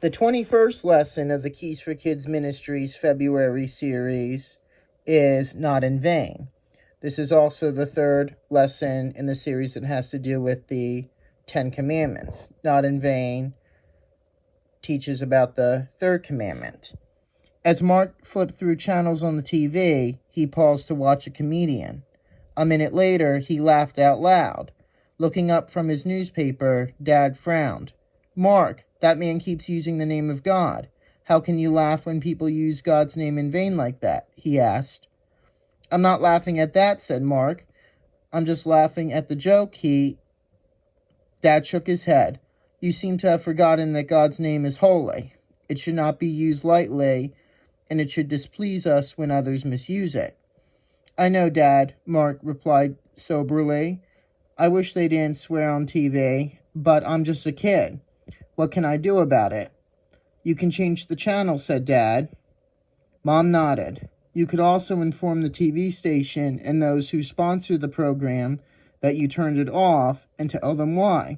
The 21st lesson of the Keys for Kids Ministries February series is Not in Vain. This is also the third lesson in the series that has to do with the Ten Commandments. Not in Vain teaches about the third commandment. As Mark flipped through channels on the TV, he paused to watch a comedian. A minute later, he laughed out loud. Looking up from his newspaper, Dad frowned. "Mark, that man keeps using the name of God. How can you laugh when people use God's name in vain like that?" he asked. "I'm not laughing at that," said Mark. "I'm just laughing at the joke." Dad shook his head. "You seem to have forgotten that God's name is holy. It should not be used lightly, and it should displease us when others misuse it." "I know, Dad," Mark replied soberly. "I wish they didn't swear on TV, but I'm just a kid. What can I do about it?" "You can change the channel," said Dad. Mom nodded. "You could also inform the TV station and those who sponsor the program that you turned it off and tell them why.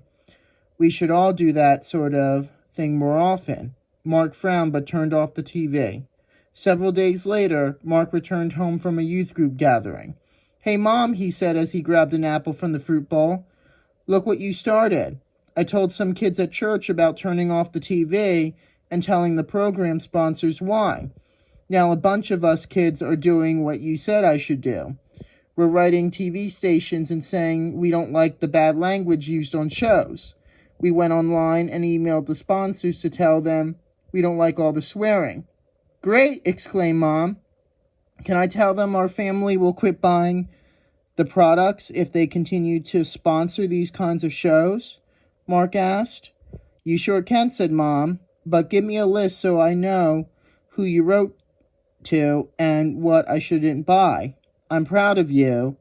We should all do that sort of thing more often." Mark frowned but turned off the TV. Several days later, Mark returned home from a youth group gathering. "Hey, Mom," he said as he grabbed an apple from the fruit bowl. "Look what you started. I told some kids at church about turning off the TV and telling the program sponsors why. Now a bunch of us kids are doing what you said I should do. We're writing TV stations and saying we don't like the bad language used on shows. We went online and emailed the sponsors to tell them we don't like all the swearing." "Great!" exclaimed Mom. "Can I tell them our family will quit buying the products if they continue to sponsor these kinds of shows?" Mark asked. "You sure can," said Mom, "but give me a list so I know who you wrote to and what I shouldn't buy. I'm proud of you,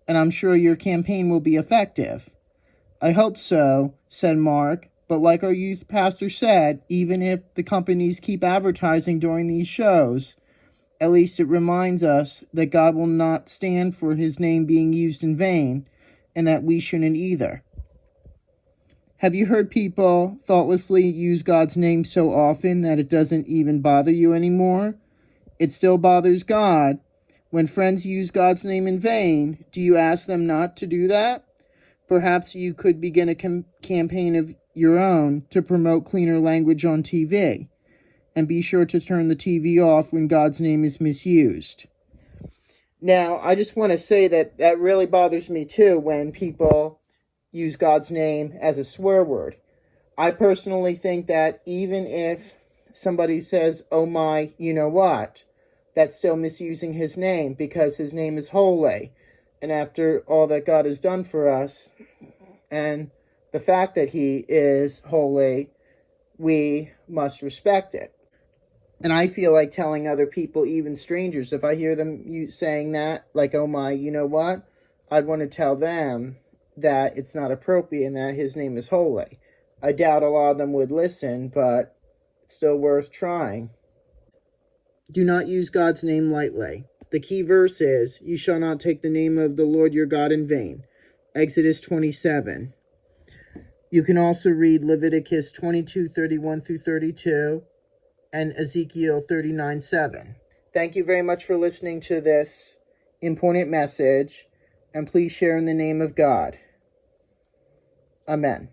and I'm sure your campaign will be effective." "I hope so," said Mark, "but like our youth pastor said, even if the companies keep advertising during these shows, at least it reminds us that God will not stand for his name being used in vain, and that we shouldn't either." Have you heard people thoughtlessly use God's name so often that it doesn't even bother you anymore? It still bothers God. When friends use God's name in vain, do you ask them not to do that? Perhaps you could begin a campaign of your own to promote cleaner language on TV. And be sure to turn the TV off when God's name is misused. Now, I just want to say that really bothers me too when people use God's name as a swear word. I personally think that even if somebody says, "Oh my, you know what," that's still misusing his name because his name is holy. And after all that God has done for us and the fact that he is holy, we must respect it. And I feel like telling other people, even strangers, if I hear them saying that, like, "Oh my, you know what," I'd want to tell them that it's not appropriate and that his name is holy. I doubt a lot of them would listen, but it's still worth trying. Do not use God's name lightly. The key verse is, "You shall not take the name of the Lord your God in vain." Exodus 27. You can also read Leviticus 22:31-32 and Ezekiel 39:7. Thank you very much for listening to this important message, and please share in the name of God. Amen.